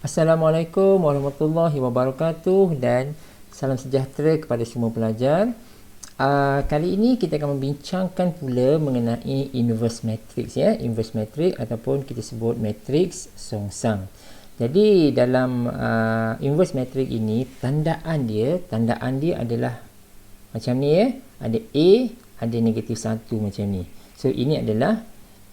Assalamualaikum warahmatullahi wabarakatuh dan salam sejahtera kepada semua pelajar. Kali ini kita akan membincangkan pula mengenai inverse matrix, ya, inverse matrix ataupun kita sebut matrix songsang. Jadi dalam inverse matrix ini tandaan dia adalah macam ni, ya. Ada A, ada negatif 1 macam ni. So ini adalah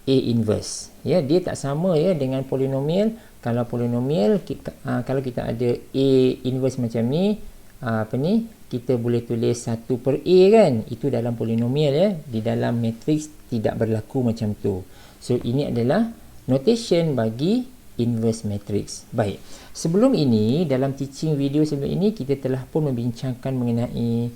A inverse, ya. Dia tak sama, ya, dengan polinomial. Kalau polinomial kalau kita ada A inverse macam ni, kita boleh tulis 1 per A kan, itu dalam polinomial, ya. Di dalam matrix tidak berlaku macam tu. So ini adalah notation bagi inverse matrix. Baik, sebelum ini dalam teaching video sebelum ini kita telah pun membincangkan mengenai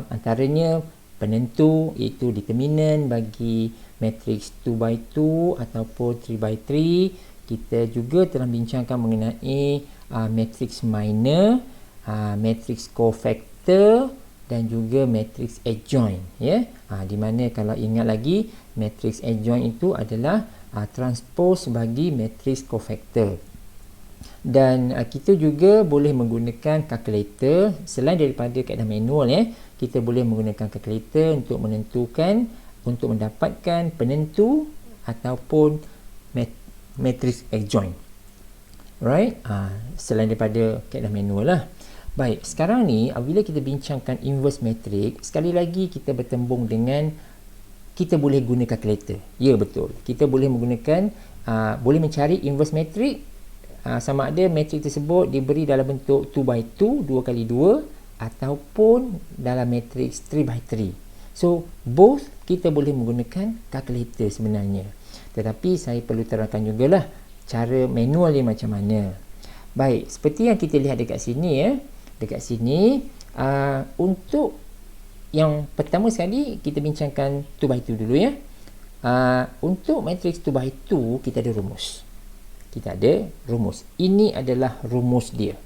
antaranya penentu, iaitu determinant bagi matrix 2x2 ataupun 3x3. Kita juga telah bincangkan mengenai matrix minor, matrix cofactor dan juga matrix adjoint, ya. Di mana kalau ingat lagi, matrix adjoint itu adalah transpose bagi matrix cofactor. Dan kita juga boleh menggunakan kalkulator selain daripada kaedah manual, ya. Kita boleh menggunakan kalkulator untuk menentukan, untuk mendapatkan penentu ataupun matrix adjoint, right? Selain daripada kaedah manual lah. Baik, sekarang ni apabila kita bincangkan inverse matrix, sekali lagi kita bertembung dengan kita boleh guna kalkulator. Ya, betul, kita boleh menggunakan boleh mencari inverse matrix sama ada matrix tersebut diberi dalam bentuk 2x2, 2x2 ataupun dalam matrix 3x3. So both kita boleh menggunakan kalkulator sebenarnya. Tetapi saya perlu terangkan jugalah cara manual dia macam mana. Baik, seperti yang kita lihat dekat sini, ya. Dekat sini untuk yang pertama sekali kita bincangkan 2x2 dulu, ya. Untuk matrix 2x2 kita ada rumus. Ini adalah rumus dia.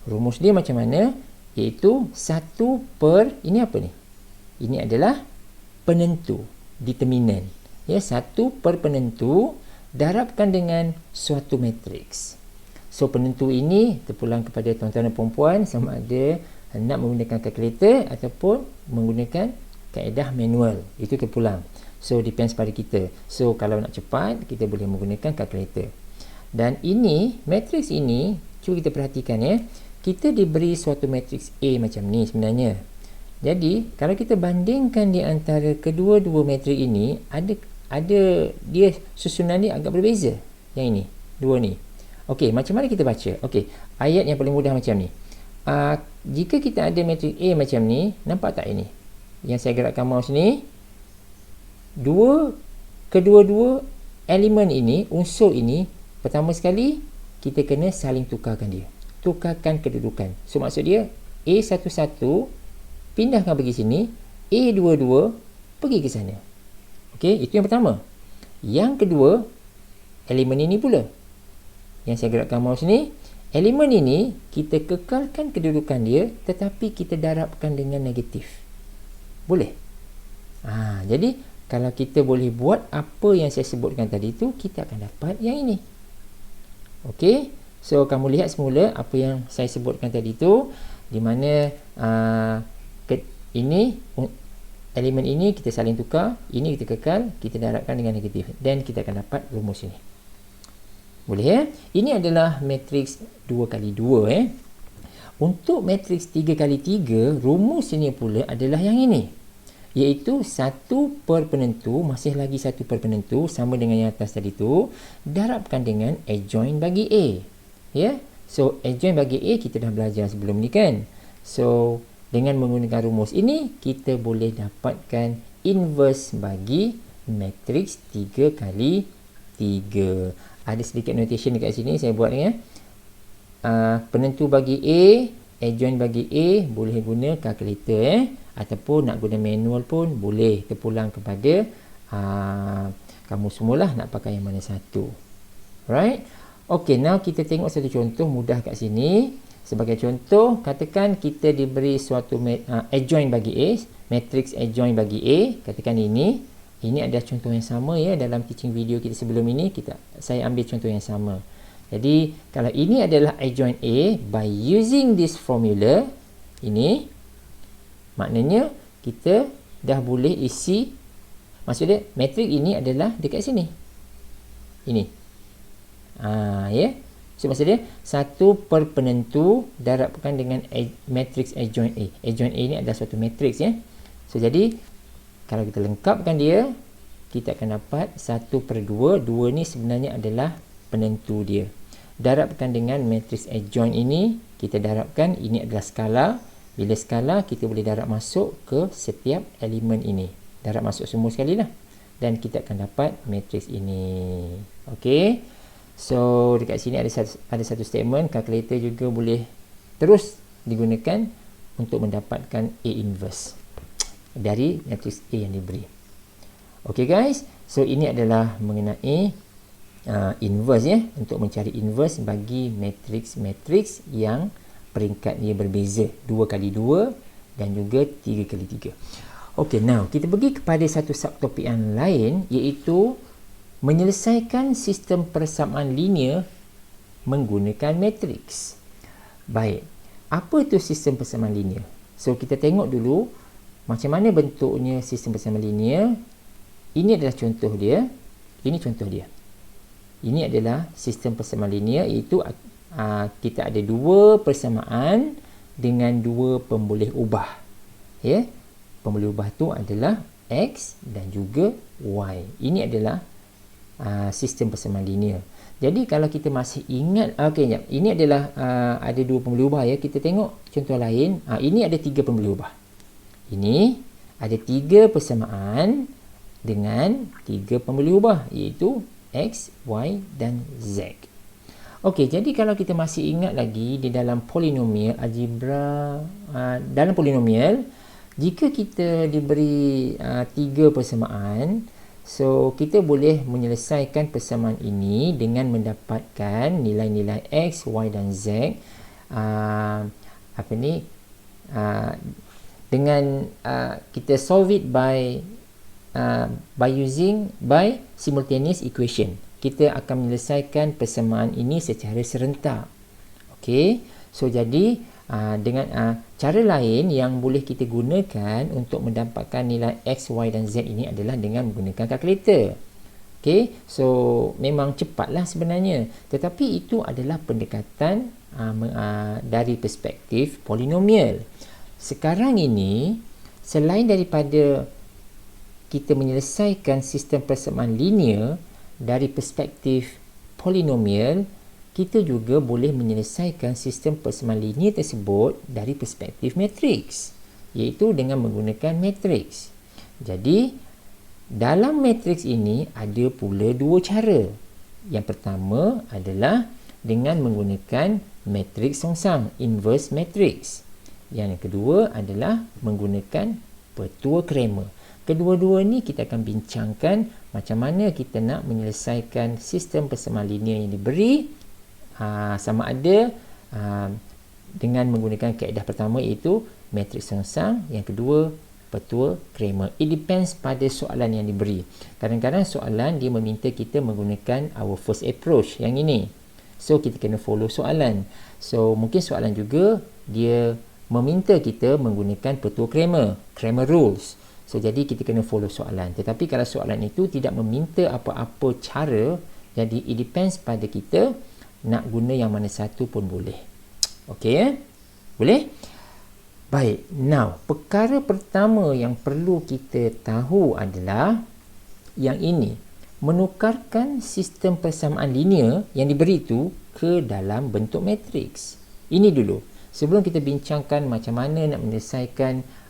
Rumus dia macam mana? Iaitu 1 per, ini apa ni? Ini adalah penentu, determinant. Ya, 1 per penentu darabkan dengan suatu matrix. So penentu ini terpulang kepada tuan-tuan dan puan-puan sama ada nak menggunakan kalkulator ataupun menggunakan kaedah manual. Itu terpulang. So depends pada kita. So kalau nak cepat, kita boleh menggunakan kalkulator. Dan ini, matrix ini, cuba kita perhatikan, ya. Kita diberi suatu matrix A macam ni sebenarnya. Jadi kalau kita bandingkan di antara kedua-dua matrix ini, ada dia susunan ni agak berbeza. Yang ini, dua ni. Okey, macam mana kita baca? Okey, ayat yang paling mudah macam ni. Jika kita ada matrix A macam ni, nampak tak ini? Yang saya gerakkan mouse ni, kedua-dua elemen ini, unsur ini, pertama sekali kita kena saling tukarkan dia. Tukarkan kedudukan. So maksud dia A11 pindahkan pergi sini, A22 pergi ke sana. Okey, itu yang pertama. Yang kedua, elemen ini pula. Yang saya gerakkan mouse ni, elemen ini kita kekalkan kedudukan dia tetapi kita darabkan dengan negatif. Boleh? Jadi kalau kita boleh buat apa yang saya sebutkan tadi tu, kita akan dapat yang ini. Okey, so kamu lihat semula apa yang saya sebutkan tadi tu, di mana ini elemen ini kita saling tukar, ini kita kekal, kita darabkan dengan negatif, dan kita akan dapat rumus ini. Boleh, ya? Ini adalah matrix 2x2, ya. Untuk matrix 3x3, rumus ini pula adalah yang ini, iaitu 1 per penentu, masih lagi 1 per penentu, sama dengan yang atas tadi tu, darabkan dengan adjoint bagi A, ya. So adjoint bagi A kita dah belajar sebelum ni kan. So dengan menggunakan rumus ini, kita boleh dapatkan inverse bagi matrix 3x3. Ada sedikit notation dekat sini saya buat ni, ya. Penentu bagi A, adjoint bagi A, boleh guna kalkulator, ataupun nak guna manual pun boleh. Terpulang kepada kamu semualah nak pakai yang mana satu. Right? Okay, now kita tengok satu contoh mudah kat sini. Sebagai contoh, katakan kita diberi suatu adjoint bagi A, matrix adjoint bagi A, katakan ini. Ini adalah contoh yang sama, ya, dalam teaching video kita sebelum ini, saya ambil contoh yang sama. Jadi kalau ini adalah adjoint A, by using this formula, ini maknanya kita dah boleh isi, maksudnya matrik ini adalah dekat sini. Ini. Ya. So maksudnya satu per penentu darabkan dengan matrix adjoint A. Adjoint A ini adalah suatu matrix ya. So jadi kalau kita lengkapkan dia, kita akan dapat 1/2. 2 ni sebenarnya adalah penentu dia. Darabkan dengan matrix adjoint ini, kita darabkan, ini adalah skala. Bila skala, kita boleh darab masuk ke setiap elemen ini. Darab masuk semua sekali lah. Dan kita akan dapat matrix ini. Okey. So, dekat sini ada satu statement. Calculator juga boleh terus digunakan untuk mendapatkan A inverse dari matrix A yang diberi. Okey guys. So, ini adalah mengenai inverse ya, untuk mencari inverse bagi matrix yang peringkatnya berbeza, 2x2 dan juga 3x3. Okey, now kita pergi kepada satu subtopik yang lain, iaitu menyelesaikan sistem persamaan linear menggunakan matrix. Baik, apa itu sistem persamaan linear? So kita tengok dulu macam mana bentuknya sistem persamaan linear. Ini adalah contoh dia, ini contoh dia. Ini adalah sistem persamaan linear, iaitu kita ada dua persamaan dengan dua pemboleh ubah. Ya, pemboleh ubah tu adalah X dan juga Y. Ini adalah sistem persamaan linear. Jadi kalau kita masih ingat, okey, ini adalah ada dua pemboleh ubah ya. Kita tengok contoh lain. Ini ada tiga pemboleh ubah. Ini ada tiga persamaan dengan tiga pemboleh ubah, iaitu X, Y dan Z. Okey, jadi kalau kita masih ingat lagi di dalam polinomial algebra, dalam polinomial, jika kita diberi tiga persamaan, so kita boleh menyelesaikan persamaan ini dengan mendapatkan nilai-nilai X, Y dan Z. Dengan kita solve it by simultaneous equation. Kita akan menyelesaikan persamaan ini secara serentak. Okey, so jadi dengan cara lain yang boleh kita gunakan untuk mendapatkan nilai X, Y dan Z ini adalah dengan menggunakan kalkulator. Okey, so memang cepatlah sebenarnya, tetapi itu adalah pendekatan dari perspektif polinomial. Sekarang ini, selain daripada kita menyelesaikan sistem persamaan linear dari perspektif polinomial, kita juga boleh menyelesaikan sistem persamaan linear tersebut dari perspektif matriks, iaitu dengan menggunakan matriks. Jadi, dalam matriks ini ada pula dua cara. Yang pertama adalah dengan menggunakan matriks songsang, inverse matrix. Yang kedua adalah menggunakan petua Cramer. Kedua-dua ni kita akan bincangkan macam mana kita nak menyelesaikan sistem persamaan linear yang diberi, sama ada dengan menggunakan kaedah pertama iaitu matriks songsang, yang kedua petua Cramer. It depends pada soalan yang diberi. Kadang-kadang soalan dia meminta kita menggunakan our first approach yang ini. So kita kena follow soalan. So mungkin soalan juga dia meminta kita menggunakan petua Cramer rules. So, jadi kita kena follow soalan. Tetapi kalau soalan itu tidak meminta apa-apa cara, jadi it depends pada kita nak guna yang mana satu pun boleh. Okey ya? Boleh? Baik. Now, perkara pertama yang perlu kita tahu adalah yang ini. Menukarkan sistem persamaan linear yang diberi itu ke dalam bentuk matriks. Ini dulu. Sebelum kita bincangkan macam mana nak menyelesaikan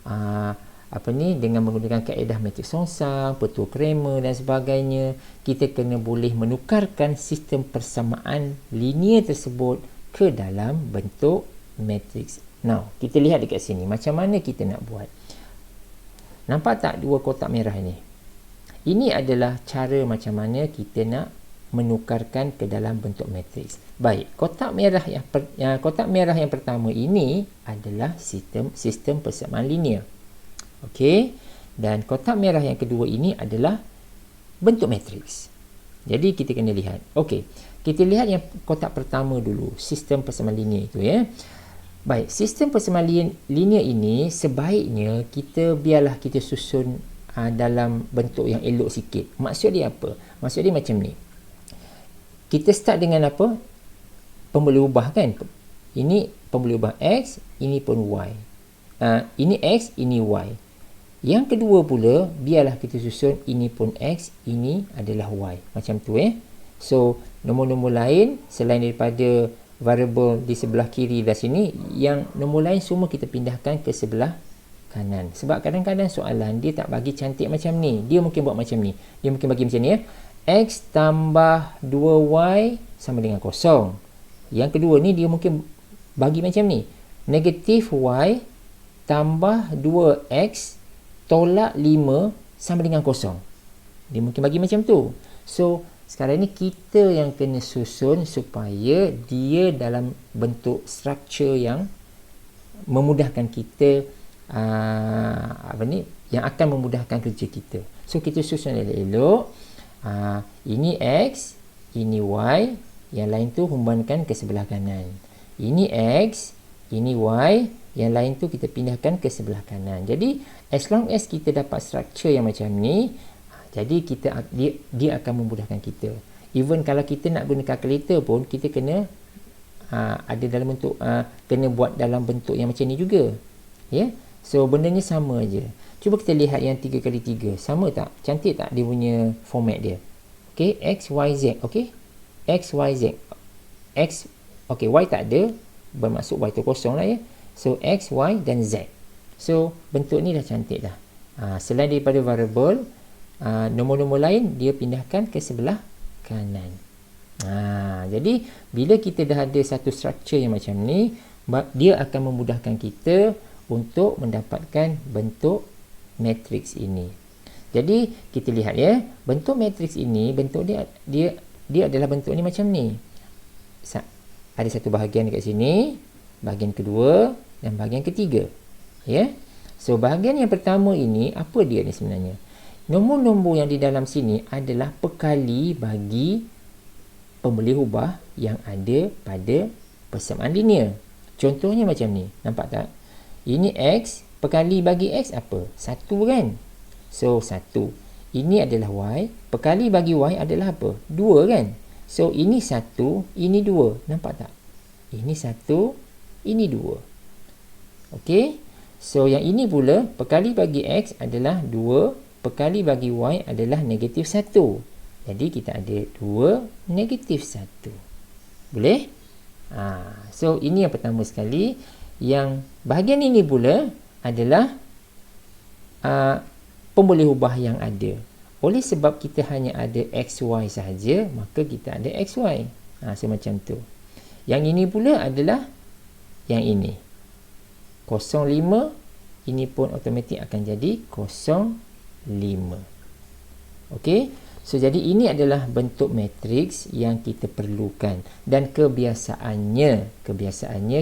dengan menggunakan kaedah matriks songsang, petua Cramer dan sebagainya, kita kena boleh menukarkan sistem persamaan linear tersebut ke dalam bentuk matriks. Now, kita lihat dekat sini macam mana kita nak buat. Nampak tak dua kotak merah ini? Ini adalah cara macam mana kita nak menukarkan ke dalam bentuk matriks. Baik, kotak merah yang pertama ini adalah sistem persamaan linear. Okey, dan kotak merah yang kedua ini adalah bentuk matriks. Jadi kita kena lihat. Okey, kita lihat yang kotak pertama dulu, sistem persamaan linear itu ya. Baik, sistem persamaan linear ini sebaiknya biarlah kita susun dalam bentuk yang elok sikit. Maksud dia apa? Maksud dia macam ni. Kita start dengan apa? Pemboleh ubah kan? Ini pemboleh ubah X, ini pun Y. Ini X, ini Y. Yang kedua pula, biarlah kita susun ini pun X, ini adalah Y. Macam tu So, nombor-nombor lain selain daripada variable di sebelah kiri dan sini, yang nombor lain semua kita pindahkan ke sebelah kanan. Sebab kadang-kadang soalan dia tak bagi cantik macam ni. Dia mungkin buat macam ni. Dia mungkin bagi macam ni X tambah 2Y sama dengan kosong. Yang kedua ni dia mungkin bagi macam ni. Negatif Y tambah 2X tolak 5 sama dengan kosong. Dia mungkin bagi macam tu. So, sekarang ni kita yang kena susun supaya dia dalam bentuk struktur yang memudahkan kita, yang akan memudahkan kerja kita. So, kita susun elok-elok. Ini X, ini Y, yang lain tu humbankan ke sebelah kanan. Ini X, ini Y, yang lain tu kita pindahkan ke sebelah kanan. Jadi, as long as kita dapat struktur yang macam ni, jadi dia akan memudahkan kita. Even kalau kita nak guna kalkulator pun, kita kena ada dalam bentuk, kena buat dalam bentuk yang macam ni juga. So, bendanya sama aja. Cuba kita lihat yang 3x3. Sama tak? Cantik tak dia punya format dia? Okay, X, Y, Z. Okay, X, Y, Z. X, okay, Y tak ada. Bermaksud Y tu kosong lah So, X, Y dan Z. So, bentuk ni dah cantik dah. Selain daripada variable, nombor-nombor lain dia pindahkan ke sebelah kanan. Jadi, bila kita dah ada satu struktur yang macam ni, dia akan memudahkan kita untuk mendapatkan bentuk matriks ini. Jadi kita lihat bentuk matriks ini, bentuk dia adalah bentuk ni macam ni. Ada satu bahagian dekat sini, bahagian kedua dan bahagian ketiga. So bahagian yang pertama ini, apa dia ni sebenarnya? Nombor-nombor yang di dalam sini adalah pekali bagi pemboleh ubah yang ada pada persamaan linear. Contohnya macam ni, nampak tak? Ini X, pekali bagi X apa? 1 kan? So, 1. Ini adalah Y, pekali bagi Y adalah apa? 2 kan? So, ini 1, ini 2. Nampak tak? Ini 1, ini 2. Okey? So, yang ini pula, pekali bagi X adalah 2, pekali bagi Y adalah negatif 1. Jadi, kita ada 2, negatif 1. Boleh? So, ini yang pertama sekali. Yang bahagian ini pula adalah pemboleh ubah yang ada. Oleh sebab kita hanya ada XY sahaja, maka kita ada XY. So macam tu. Yang ini pula adalah yang ini. 05, ini pun automatik akan jadi 05. Okey? So, jadi ini adalah bentuk matriks yang kita perlukan. Dan kebiasaannya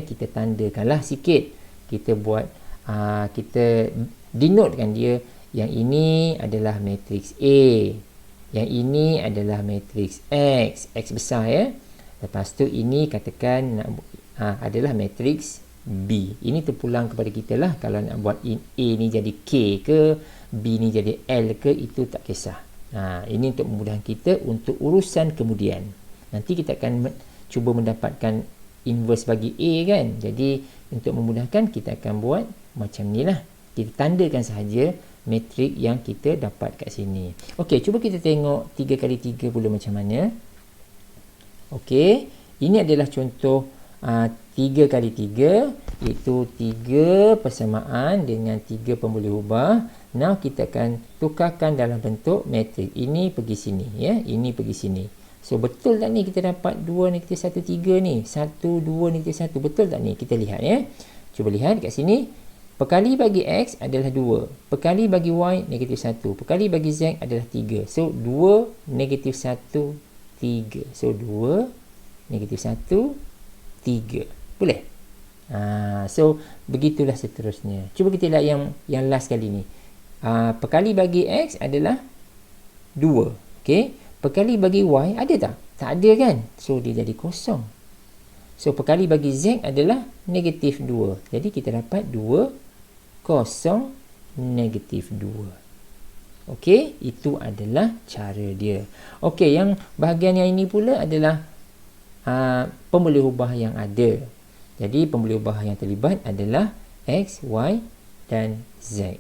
kita tandakanlah sikit. Kita buat, kita denotekan dia. Yang ini adalah matriks A. Yang ini adalah matriks X. X besar Lepas tu ini katakan adalah matriks B. Ini terpulang kepada kita lah. Kalau nak buat A ni jadi K ke, B ni jadi L ke, itu tak kisah. Ini untuk memudahkan kita untuk urusan kemudian. Nanti kita akan cuba mendapatkan inverse bagi A kan. Jadi untuk memudahkan kita akan buat macam ni lah. Kita tandakan sahaja matrik yang kita dapat kat sini. Okey, cuba kita tengok 3x3 pula macam mana. Okey, ini adalah contoh 3x3, iaitu 3 persamaan dengan 3 pemboleh ubah. Now kita akan tukarkan dalam bentuk matrik. Ini pergi sini ini pergi sini. So betul tak ni kita dapat 2 negatif 1 3 ni? 1 2 negatif 1, betul tak ni? Kita lihat Cuba lihat kat sini. Pekali bagi X adalah 2. Pekali bagi Y negatif 1. Pekali bagi Z adalah 3. So 2 negatif 1 3. So 2 negatif 1 3. Boleh? So begitulah seterusnya. Cuba kita lihat yang last kali ni. Pekali bagi X adalah 2. Okay? Perkali bagi Y ada tak? Tak ada kan? So, dia jadi kosong. So, perkali bagi Z adalah negatif 2. Jadi, kita dapat 2, kosong, negatif 2. Okey, itu adalah cara dia. Okey, yang bahagian yang ini pula adalah pembolehubah yang ada. Jadi, pembolehubah yang terlibat adalah X, Y dan Z.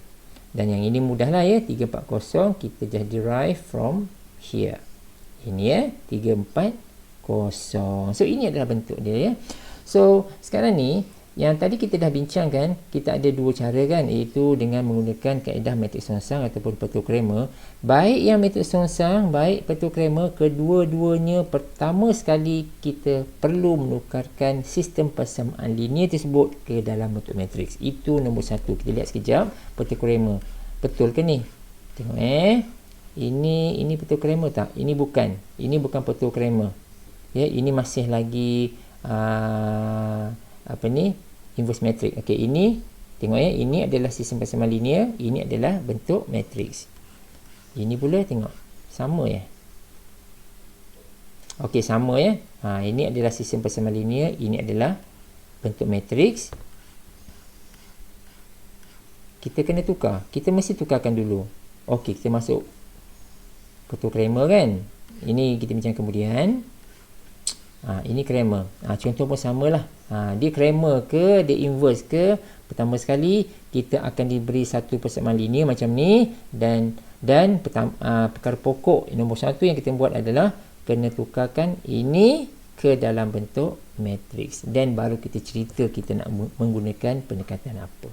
Dan yang ini mudahlah ya, 340 kita just derive from here. Ini ya, 340. So, ini adalah bentuk dia ya. So, sekarang ni, yang tadi kita dah bincangkan, kita ada dua cara kan, iaitu dengan menggunakan kaedah matriks songsang ataupun petul Cramer. Baik yang matriks songsang, baik petul Cramer, kedua-duanya pertama sekali kita perlu menukarkan sistem persamaan linear tersebut ke dalam bentuk matriks. Itu nombor satu. Kita lihat sekejap petul Cramer. Betul ke ni? Tengok ini petul Cramer tak? Ini bukan. Ini bukan petul Cramer. Ya, ini masih lagi inverse matrix. Okey, ini tengok ya, ini adalah sistem persamaan linear, ini adalah bentuk matrix. Ini pula tengok sama ya. Okey, sama ya. Ini adalah sistem persamaan linear, ini adalah bentuk matrix. Kita kena tukar. Kita mesti tukarkan dulu. Okey, kita masuk petul Cramer kan. Ini kita bincang kemudian. Ini Cramer. Contoh pun samalah. Dia Cramer ke, dia inverse ke. Pertama sekali kita akan diberi satu persamaan linear macam ni, dan perkara pokok nombor satu yang kita buat adalah kena tukarkan ini ke dalam bentuk matrix, dan baru kita cerita kita nak menggunakan pendekatan apa.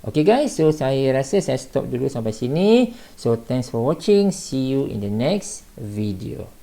Okay guys, so saya rasa saya stop dulu sampai sini. So thanks for watching. See you in the next video.